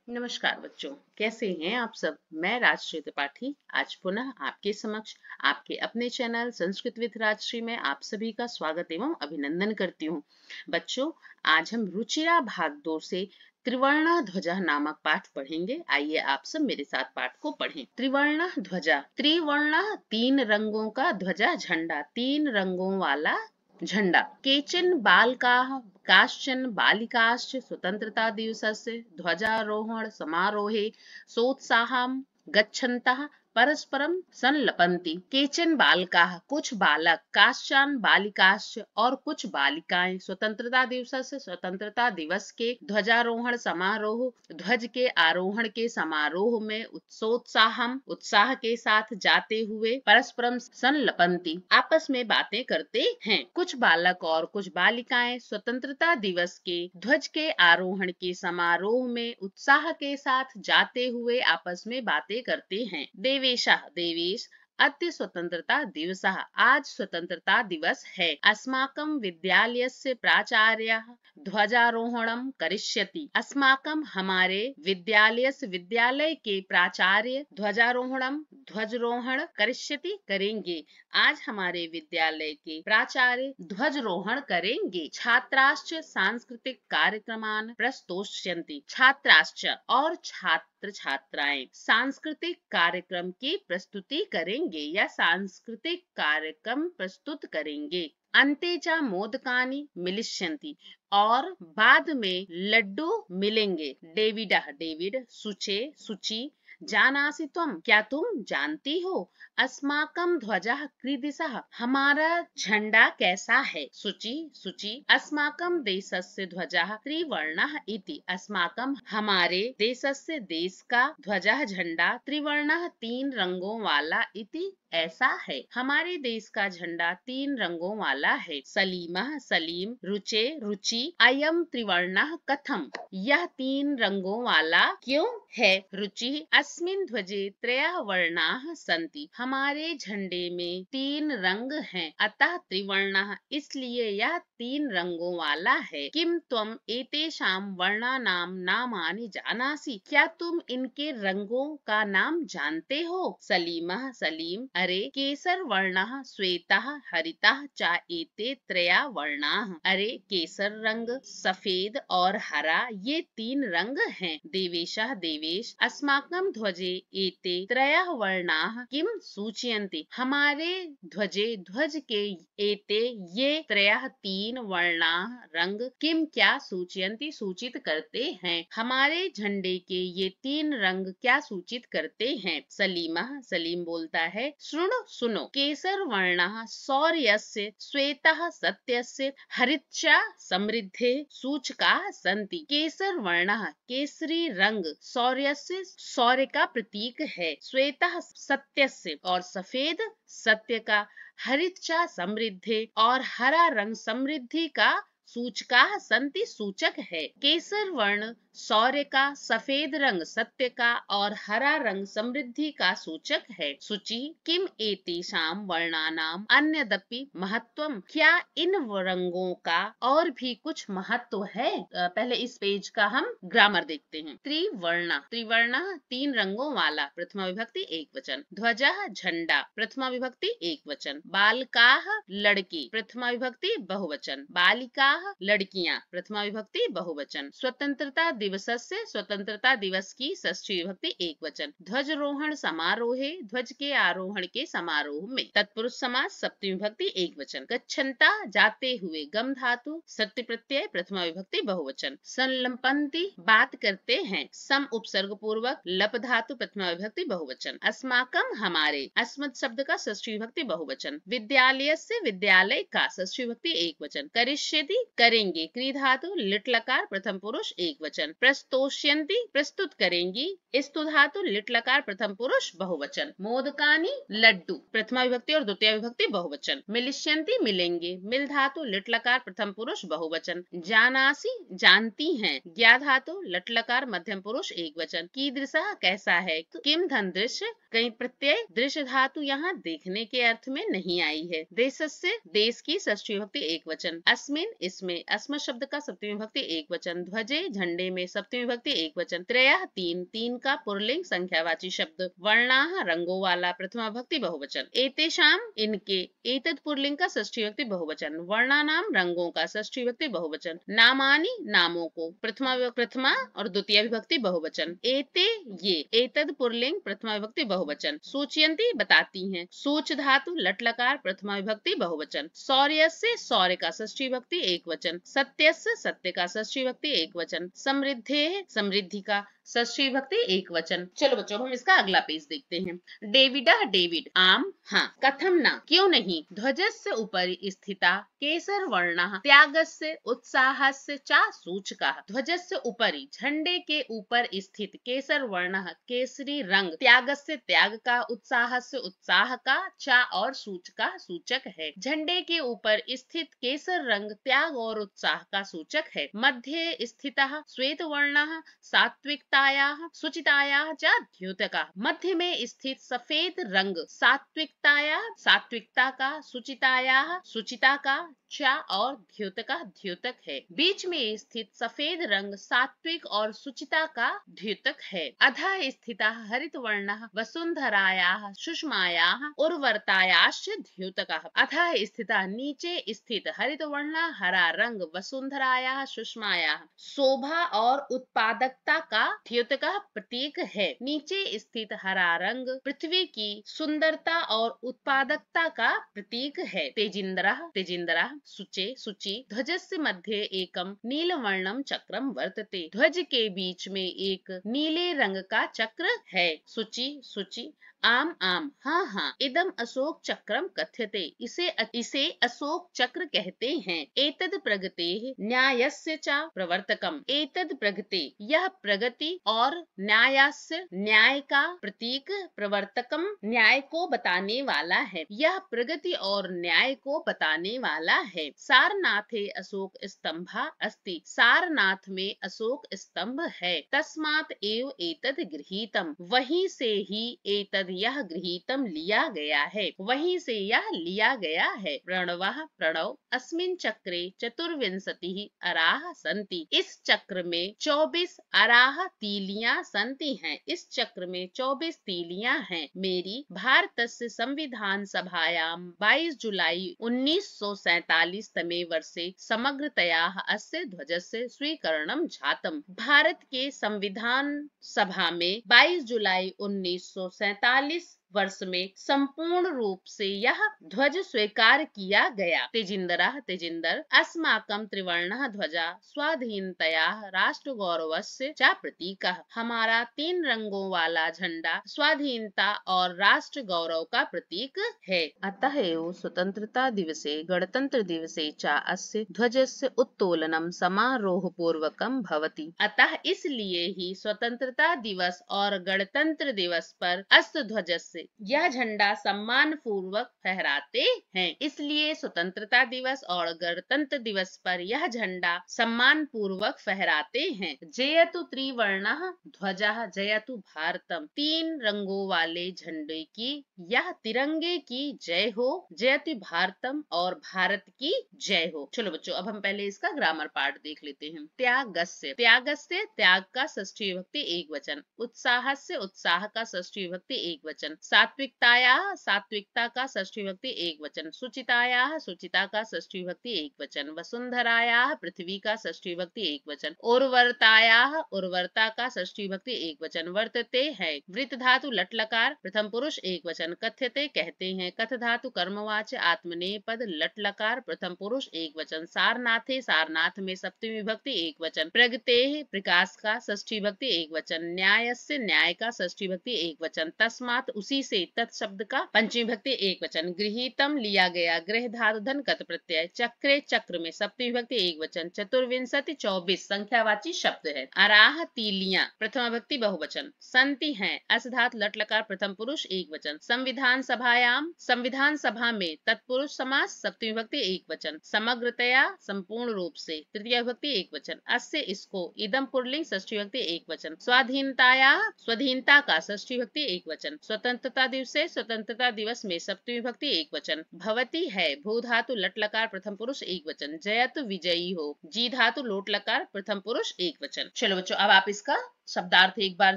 नमस्कार बच्चों, कैसे हैं आप सब। मैं राजश्री त्रिपाठी आज पुनः आपके समक्ष आपके अपने चैनल संस्कृत विद राजश्री में आप सभी का स्वागत एवं अभिनंदन करती हूँ। बच्चों, आज हम रुचिरा भाग 2 से त्रिवर्णा ध्वजा नामक पाठ पढ़ेंगे। आइए आप सब मेरे साथ पाठ को पढ़ें। त्रिवर्णा ध्वजा। त्रिवर्णा 3 रंगों का ध्वजा झंडा, 3 रंगों वाला झंडा। केचन बालकाः काश्चन बालिकाश्च स्वतंत्रता दिवसस्य ध्वजारोहण समारोहे सोत्साहं गच्छन्तः परस्परम संलपन्ति। केचन बालकाः कुछ बालक, काश्चन बालिकाश्च और कुछ बालिकाएं स्वतंत्रता दिवसस्य स्वतंत्रता दिवस के ध्वजारोहण समारोह ध्वज के आरोहण के समारोह में उत्सोत्साहम उत्साह के साथ जाते हुए परस्परम संलपन्ति आपस में बातें करते हैं। कुछ बालक और कुछ बालिकाएं स्वतंत्रता दिवस के ध्वज के आरोहण के समारोह में उत्साह के साथ जाते हुए आपस में बातें करते हैं। देवेशः देवेश अद्य स्वतंत्रता दिवसः आज स्वतंत्रता दिवस है। अस्माकं विद्यालयस्य प्राचार्यः ध्वजारोहणं करिष्यति। अस्माकं हमारे विद्यालयस्य विद्यालय के प्राचार्य ध्वजारोहणं ध्वजारोहण करिष्यति करेंगे। आज हमारे विद्यालय के प्राचार्य ध्वजारोहण करेंगे। छात्राश्च सांस्कृतिक कार्यक्रमान् प्रस्तोष्यन्ति। छात्राश्च और छात्र छात्राएं सांस्कृतिक कार्यक्रम की प्रस्तुति करेंगे या सांस्कृतिक कार्यक्रम प्रस्तुत करेंगे। अन्ते च मोदकानि मिलिष्यन्ति और बाद में लड्डू मिलेंगे। डेविडः डेविड, शुचे शुचि, जानासि त्वं क्या तुम जानती हो। अस्माकं ध्वजः कीदृशः हमारा झंडा कैसा है। शुचि शुचि अस्माकं देशस्य ध्वजः त्रिवर्णः इति। अस्माकं हमारे देशस्य देश का ध्वजः झंडा त्रिवर्णः 3 रंगों वाला इति ऐसा है। हमारे देश का झंडा 3 रंगों वाला है। सलीमः सलीम, रुचे रुचि, अयम त्रिवर्णः कथम यह 3 रंगों वाला क्यों है। रुचि अस्मिन् ध्वजे त्रयः वर्णाः सन्ति हमारे झंडे में 3 रंग हैं अतः त्रिवर्णः इसलिए यह 3 रंगों वाला है। किम त्वम एतेषां वर्णानां नामानि जानासि क्या तुम इनके रंगों का नाम जानते हो। सलीमः सलीम अरे केसर वर्णः श्वेतः हरितः च एते त्रया वर्णाः। अरे केसर रंग, सफेद और हरा ये 3 रंग हैं। देवेशः देवेश अस्माकं ध्वजे एते त्रयः वर्णाः किम सूचयन्ति हमारे ध्वजे ध्वज के एते ये त्रयः 3 वर्णाः रंग किम क्या सूचयन्ति सूचित करते हैं। हमारे झंडे के ये 3 रंग क्या सूचित करते हैं। सलीमः सलीम बोलता है शृणु सुनो। केसर वर्णः शौर्यस्य, श्वेतः सत्यस्य, हरितश्च समृद्धेः सूचकाः सन्ति। केसर वर्णः केसरी रंग शौर्यस्य शौर्य का प्रतीक है। श्वेतः सत्यस्य और सफेद सत्य का, हरित समृद्धि और हरा रंग समृद्धि का सूचकाः सन्ति सूचक है। केसर वर्ण शौर्य का, सफेद रंग सत्य का और हरा रंग समृद्धि का सूचक है। सूची किम एतेषां वर्णानां अन्यदपि महत्वम क्या इन रंगों का और भी कुछ महत्व है। पहले इस पेज का हम ग्रामर देखते हैं। त्रिवर्णा त्रिवर्णा 3 रंगों वाला प्रथमा विभक्ति एक वचन। ध्वजः झंडा प्रथमा विभक्ति एक वचन। बालकाः लड़की प्रथमा विभक्ति बहुवचन। बालिकाः लड़कियां प्रथमा विभक्ति बहुवचन। स्वतंत्रता दिवसस्य स्वतंत्रता दिवस की षष्ठी विभक्ति एक वचन। ध्वजारोहण समारोहे ध्वज के आरोहण के समारोह में। तत्पुरुष समास सप्तमी विभक्ति एक वचन। गच्छन्ता जाते हुए गम धातु सत्य प्रत्यय प्रथमा विभक्ति बहुवचन। संलपन्ति बात करते हैं सम उपसर्ग पूर्वक लप धातु प्रथमा विभक्ति बहुवचन। अस्माकं हमारे अस्मत् शब्द का षष्ठी विभक्ति बहुवचन। विद्यालय से विद्यालय का षष्ठी विभक्ति एक वचन। करिष्यति करेंगे क्री धातु लिट लकार प्रथम पुरुष एक वचन। प्रस्तोष्यन्ति प्रस्तुत करेंगी स्तु धातु लिट लकार प्रथम पुरुष बहुवचन। मोदकानि लड्डू प्रथमा विभक्ति और द्वितीय विभक्ति बहुवचन। मिलिष्यन्ति मिलेंगे मिल धातु लिट लकार प्रथम पुरुष बहुवचन। जानासि जानती हैं ज्ञा धातु लट लकार मध्यम पुरुष एक वचन। कीदृशः कैसा है। किम धन दृश्य कहीं प्रत्यय दृश्य धातु यहाँ देखने के अर्थ में नहीं आई है। देशस्य देश की षष्ठी विभक्ति एक वचन। अस्मिन इसमें अस्मत् शब्द का सप्तमी विभक्ति एक वचन। ध्वजे झंडे में सप्तमी विभक्ति एक वचन। त्रयः तीन, तीन का पुल्लिंग संख्यावाची शब्द। वर्णाः रंगों वाला प्रथमा विभक्ति बहुवचन। एतेषाम इनके, एतद पुल्लिंग का षष्ठी विभक्ति बहुवचन। वर्णानाम रंगों का षष्ठी विभक्ति बहुवचन। नामानि नामों को प्रथमा और द्वितीय विभक्ति बहुवचन। एते ये, एतद पुल्लिंग प्रथमा विभक्ति बहुवचन। सूचयन्ति बताती हैं। सूच धातु लट लकार प्रथमा विभक्ति बहुवचन। शौर्यस्य शौर्य का षष्ठी विभक्ति एक वचन। सत्यस्य सत्य का षष्ठी विभक्ति एक वचन। समृद्धेः समृद्धि का षष्ठी विभक्ति एक वचन। चलो बच्चों हम इसका अगला पेज देखते हैं। डेविडः डेविड, आम हाँ, कथम न क्यों नहीं, ध्वजस्य उपरि स्थिता केसर वर्णः त्यागस्य उत्साहस्य च सूचकः। ध्वजस्य उपरि झंडे के ऊपर स्थित केसर वर्णः केसरी रंग, त्यागस्य त्याग का, उत्साहस्य उत्साह का, च और सूचका सूचक है। झंडे के ऊपर स्थित केसर रंग त्याग और उत्साह का सूचक है। मध्ये स्थितः श्वेत वर्णः सात्विकतायाः शुचितायाः च द्योतकः। मध्य में स्थित सफेद रंग सात्विकतायाः सात्विकता का, शुचितायाः शुचिता का, च और द्योतका द्योतक है। बीच में स्थित सफेद रंग सात्विक और शुचिता का द्योतक है। अधः स्थितः हरित वर्णः वसुंधरायाः सुषमायाः उर्वरतायाश्च द्योतकः। अधः स्थितः नीचे स्थित हरित वर्ण हरा रंग वसुंधरायाः सुषमायाः शोभा और उत्पादकता का द्योतकः प्रतीक है। नीचे स्थित हरा रंग पृथ्वी की सुंदरता और उत्पादकता का प्रतीक है। तेजिंद्रः तेजिंद्रः शुचे शुचि। ध्वजस्य मध्ये एकम नीलवर्णम चक्रम वर्तते। ध्वज के बीच में एक नीले रंग का चक्र है। शुचि शुचि। आम आम हाँ हाँ। इदम अशोक चक्रम कथ्यते, इसे अशोक चक्र कहते हैं। एतद प्रगतेः न्यायस्य च प्रवर्तकम। एतद प्रगते यह प्रगति और न्यायस्य न्याय का प्रतीक, प्रवर्तकम न्याय को बताने वाला है। यह प्रगति और न्याय को बताने वाला है। सारनाथे अशोक स्तंभा अस्ति। सारनाथ में अशोक स्तंभ है। तस्मात् एव एतद गृहीतम, वहीं से ही एतद यह गृहीतम लिया गया है, वहीं से यह लिया गया है। प्रणवः प्रणव। अस्मिन् चक्रे चतुर्विंशतिः अराः सन्ति। इस चक्र में 24 अराः तीलियां सन्ति हैं। इस चक्र में 24 तीलियां हैं। मेरी भारतस्य संविधान सभायां 22 जुलाई 1947 तमे वर्षे समग्रतयाः अस्य ध्वजस्य स्वीकरणं जातम्। भारत के संविधान सभा में 22 जुलाई 1947 वर्ष में संपूर्ण रूप से यह ध्वज स्वीकार किया गया। तेजिंदरः तेजिंदर। अस्माकं त्रिवर्णः ध्वजा स्वाधीनतयाः राष्ट्र गौरवस्य च प्रतीकः। हमारा 3 रंगों वाला झंडा स्वाधीनता और राष्ट्र गौरव का प्रतीक है। अतः एव स्वतंत्रता दिवसे गणतंत्र दिवसे च अस्य ध्वजस्य उत्तोलनं समारोह पूर्वकं भवति। अतः इसलिए ही स्वतंत्रता दिवस और गणतंत्र दिवस पर अस्य ध्वजस्य यह झंडा सम्मान पूर्वक फहराते हैं। इसलिए स्वतंत्रता दिवस और गणतंत्र दिवस पर यह झंडा सम्मान पूर्वक फहराते हैं। जयतु त्रिवर्णः ध्वजः जयतु भारतम। 3 रंगों वाले झंडे की, यह तिरंगे की जय हो। जयतु भारतम और भारत की जय हो। चलो बच्चों अब हम पहले इसका ग्रामर पार्ट देख लेते हैं। त्यागस्य। त्यागस्य त्याग का षष्ठी विभक्ति एक वचन। उत्साहस्य उत्साह का षष्ठी विभक्ति एक वचन। सात्विकतायाः सात्विकता का षष्ठी विभक्ति एक वचन। शुचितायाः शुचिता का षष्ठी विभक्ति एक वचन। वसुंधरायाः पृथ्वी का षष्ठी विभक्ति एक वचन। उर्वरतायाः उर्वरता का षष्ठी विभक्ति एक वचन। वर्तते है वृत्त धातु लट लकार प्रथम पुरुष एक वचन। कथ्यते कहते हैं। कथ धातु कर्मवाच्य आत्मनेपद लट लकार प्रथम पुरुष एक वचन। सारनाथे सारनाथ में सप्तमी विभक्ति एक वचन। प्रगतेः प्रकाश का षष्ठी विभक्ति एक वचन। न्यायस्य न्याय का षष्ठी विभक्ति एक वचन। तस्मात् उसी से तत् शब्द का पंचमी विभक्ति एक वचन। गृहीतम लिया गया। गृह धातु धन कत प्रत्यय। चक्रे चक्र में सप्तमी विभक्ति एक वचन। चतुर्विंशति 24 संख्यावाची शब्द है। अराह तीलियां प्रथमा विभक्ति बहुवचन। संति हैं अस धातु लट लकार प्रथम पुरुष एक वचन। संविधान सभायाम संविधान सभा में तत्पुरुष समास सप्तमी विभक्ति एक वचन। समग्रतया संपूर्ण रूप से तृतीय विभक्ति एक वचन। अस्य इसको। इदम पुल्लिंग षष्ठी विभक्ति एक वचन। स्वाधीनताया स्वाधीनता का षष्ठी विभक्ति एक वचन। स्वतंत्रता स्वतंत्रता दिवसे स्वतंत्रता दिवस में सप्तमी विभक्ति एक वचन। भवती है भू धातु लट लकार प्रथम पुरुष एक वचन। जयतु विजयी हो जी धातु लोट लकार प्रथम पुरुष एक वचन। चलो बच्चों, अब आप इसका शब्दार्थ एक बार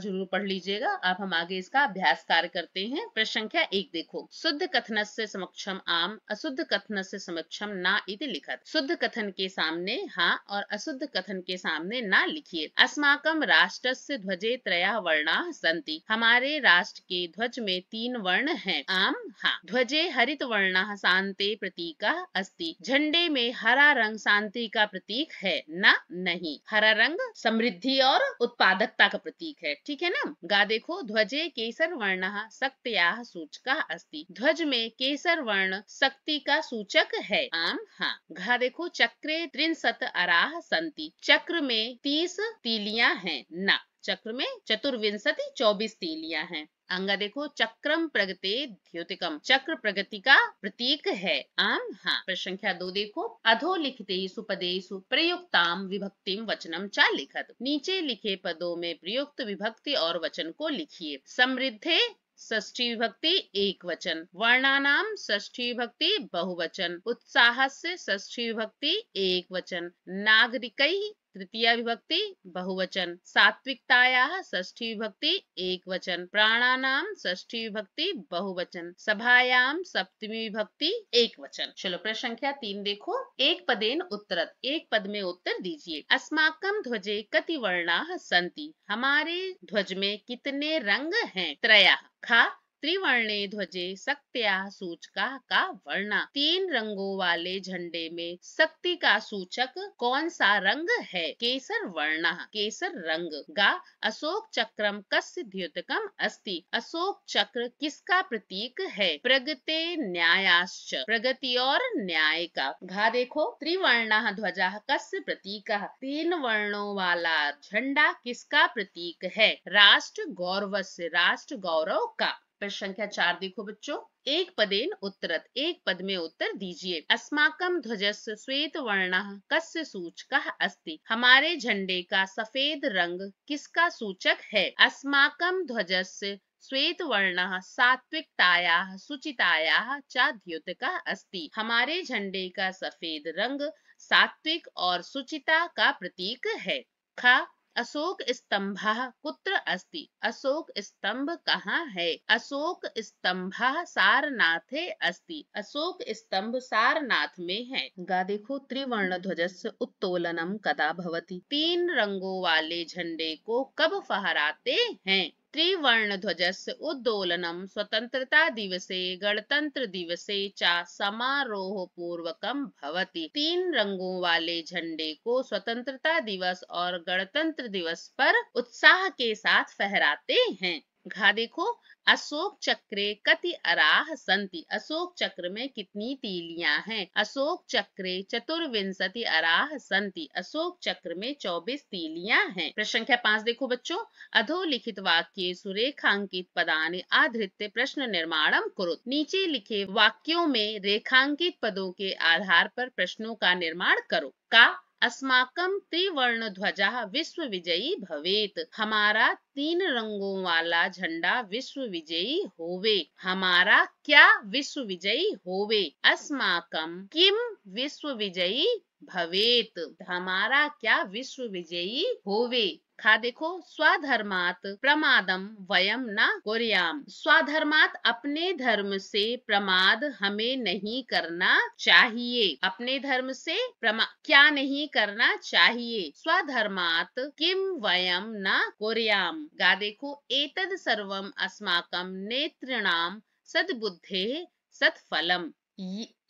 जरूर पढ़ लीजिएगा। अब हम आगे इसका अभ्यास कार्य करते हैं। प्रश्न संख्या 1 देखो। शुद्ध कथनस्य समक्षम आम, अशुद्ध कथनस्य समक्षम ना इति लिखत। शुद्ध कथन के सामने हाँ और अशुद्ध कथन के सामने ना लिखिए। अस्माकं राष्ट्रस्य ध्वजे त्रयः वर्णाः सन्ति। हमारे राष्ट्र के ध्वज में 3 वर्ण हैं। आम हाँ। ध्वजे हरित वर्णः शान्ते प्रतीकः अस्ति। झंडे में हरा रंग शांति का प्रतीक है। ना नहीं। हरा रंग समृद्धि और उत्पादकता का प्रतीक है। ठीक है ना। गा देखो। ध्वजे केसर वर्णः शक्त्याः सूचकः अस्ति। ध्वज में केसर वर्ण शक्ति का सूचक है। आम हाँ। घा देखो। चक्रे 63 अराः सन्ति। चक्र में 30 तीलियां हैं। ना। चक्र में 24 तीलियां हैं। अंगा देखो। चक्रम प्रगते द्योतिकम। चक्र प्रगति का प्रतीक है। आम हाँ। प्रश्न संख्या 2 देखो। अधोलिखितेषु पदेषु प्रयुक्ताम विभक्तिम वचनम चा लिखत। नीचे लिखे पदों में प्रयुक्त विभक्ति और वचन को लिखिए। समृद्धे षष्ठी विभक्ति एक वचन। वर्णानाम षष्ठी विभक्ति बहुवचन। उत्साहस्य षष्ठी विभक्ति एक वचन। नागरिकैः तृतीया विभक्ति बहुवचन। सात्विकतायाः षष्ठी विभक्ति एक वचन। प्राणानाम षष्ठी विभक्ति बहुवचन। सभायाम सप्तमी विभक्ति एक वचन। चलो प्रश्न संख्या 3 देखो। एक पदेन उत्तरत। एक पद में उत्तर दीजिए। अस्माकं ध्वजे कति वर्णाः सन्ति। हमारे ध्वज में कितने रंग हैं। त्रयः। खा। त्रिवर्णे ध्वजे शक्त्याः सूचकाः का वर्णा। 3 रंगों वाले झंडे में शक्ति का सूचक कौन सा रंग है। केसर वर्णः। केसर रंग। गा। अशोक चक्रम कस्य द्योतकम अस्ति। अशोक चक्र किसका प्रतीक है। प्रगते न्यायाश्च। प्रगति और न्याय का। घा देखो। त्रिवर्णः ध्वजः कस्य प्रतीकः। 3 वर्णों वाला झंडा किसका प्रतीक है। राष्ट्र गौरवस्य। राष्ट्र गौरव का। प्रश्न संख्या 4 देखो बच्चों। एक पदेन उत्तरत। एक पद में उत्तर दीजिए। अस्माकं ध्वजस्य श्वेत वर्णः कस्य सूचकः अस्ति। हमारे झंडे का सफेद रंग किसका सूचक है। अस्माकं ध्वजस्य श्वेत वर्णः सात्विकतायाः शुचितायाः च द्योतकः अस्ति। हमारे झंडे का सफेद रंग सात्विक और शुचिता का प्रतीक है। खा। अशोक स्तंभः कुत्र अस्ति। अशोक स्तंभ कहाँ है। अशोक स्तंभः सारनाथे अस्ति। अशोक स्तंभ सारनाथ में है। गा देखो। त्रिवर्ण ध्वजस्य उत्तोलनम कदा भवति। 3 रंगों वाले झंडे को कब फहराते हैं। त्रिवर्ण ध्वजस्य उद्दोलनम स्वतंत्रता दिवसे गणतंत्र दिवसे च समारोह पूर्वकम भवति। 3 रंगों वाले झंडे को स्वतंत्रता दिवस और गणतंत्र दिवस पर उत्साह के साथ फहराते हैं। घा देखो। अशोक चक्रे कति अराः सन्ति। अशोक चक्र में कितनी तीलियां हैं। अशोक चक्रे 24 अराः सन्ति। अशोक चक्र में 24 तीलियां हैं। प्रश्न संख्या 5 देखो बच्चों। अधोलिखित वाक्येषु रेखांकित पदानि आधृत्य प्रश्न निर्माणम कुरुत। नीचे लिखे वाक्यों में रेखांकित पदों के आधार पर प्रश्नों का निर्माण करो। का। अस्माकं त्रिवर्ण ध्वजः विश्व विजयी भवेत। हमारा 3 रंगों वाला झंडा विश्व विजयी होवे। हमारा क्या विश्व विजयी होवे। अस्माकं किम विश्व विजयी भवेत। हमारा क्या विश्व विजयी होवे। खा देखो। स्वधर्मात् प्रमादम वयम न कुर्याम। स्वधर्मात् अपने धर्म से प्रमाद हमें नहीं करना चाहिए। अपने धर्म से क्या नहीं करना चाहिए। स्वधर्मात् किम वयम न कुर्याम। गा देखो। एतद् सर्वम अस्माकं नेतॄणां सद्बुद्धेः सत्फलम।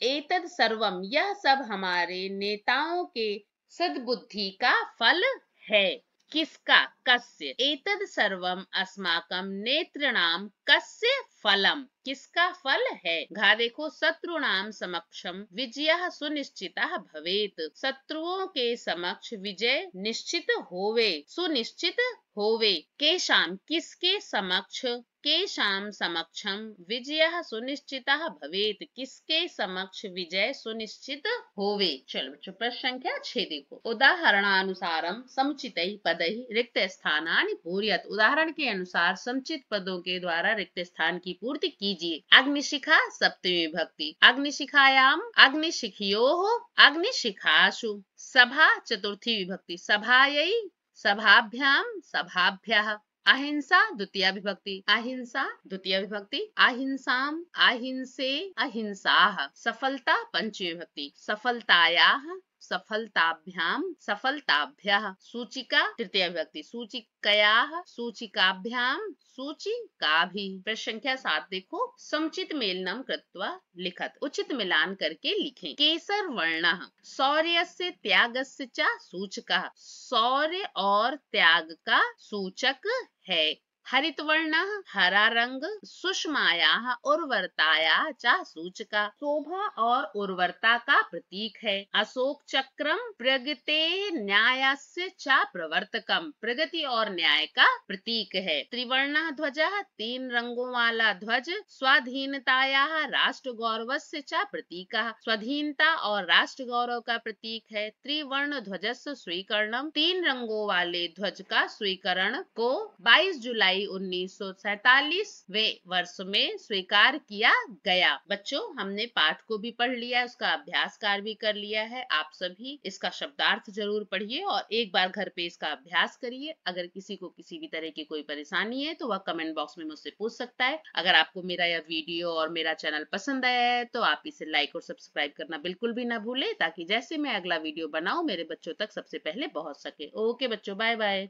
एतद् सर्वम यह सब हमारे नेताओं के सद्बुद्धि का फल है। किसका। कस्य। एतद् सर्वम अस्माकं नेतॄणां कस्य फलम। किसका फल है। घा देखो। शत्रुणां समक्षम विजयः सुनिश्चितः भवेत। शत्रुओं के समक्ष विजय निश्चित होवे। सुनिश्चित होवे। केषां किसके समक्ष, केषां समक्षम विजयः सुनिश्चितः भवेत्, किसके समक्ष विजय सुनिश्चित होवे। चलो बच्चों प्रश्न संख्या 6 देखो। उदाहरणानुसारम समुचितैः पदैः रिक्त स्थानानि पूरयत। उदाहरण के अनुसार समुचित पदों के द्वारा रिक्त स्थान की पूर्ति कीजिए। अग्निशिखा सप्तमी विभक्ति, अग्निशिखायाम, अग्निशिखयोः, अग्निशिखासु। सभा चतुर्थी विभक्ति, सभायै, सभाभ्याम, सभाभ्यः। अहिंसा द्वितीया विभक्ति, अहिंसा द्वितीया विभक्ति, अहिंसाम, अहिंसे, अहिंसाः। सफलता पंचमी विभक्ति, सफलतायाः, सफलताभ्याम, सफलताभ्यः। सूचिका तृतीया विभक्ति, सूचिकयाः, सूचिकाभ्याम, सूचिकाभिः। प्रश्न संख्या 7 देखो। समुचित मेलनम कृत्वा लिखत, उचित मिलान करके लिखें। केसर वर्णः शौर्यस्य त्यागस्य च सूचकः, शौर्य और त्याग का सूचक है। हरित वर्णः हरा रंग सुषमायाः उर्वरतायाः च सूचकः, शोभा और उर्वरता का प्रतीक है। अशोक चक्रम प्रगते न्यायस्य च प्रवर्तकम, प्रगति और न्याय का प्रतीक है। त्रिवर्णः ध्वजः तीन रंगों वाला ध्वज स्वाधीनतायाः राष्ट्र गौरवस्य च प्रतीकः, स्वाधीनता और राष्ट्र गौरव का प्रतीक है। त्रिवर्ण ध्वजस्य स्वीकरणम, तीन रंगों वाले ध्वज का स्वीकरण को 22 जुलाई 1947 वर्ष में स्वीकार किया गया। बच्चों हमने पाठ को भी पढ़ लिया, उसका अभ्यास कार्य भी कर लिया है। आप सभी इसका शब्दार्थ जरूर पढ़िए और एक बार घर पे इसका अभ्यास करिए। अगर किसी को किसी भी तरह की कोई परेशानी है तो वह कमेंट बॉक्स में मुझसे पूछ सकता है। अगर आपको मेरा यह वीडियो और मेरा चैनल पसंद आया है तो आप इसे लाइक और सब्सक्राइब करना बिल्कुल भी ना भूले, ताकि जैसे मैं अगला वीडियो बनाऊं मेरे बच्चों तक सबसे पहले पहुंच सके। ओके बच्चों, बाय बाय।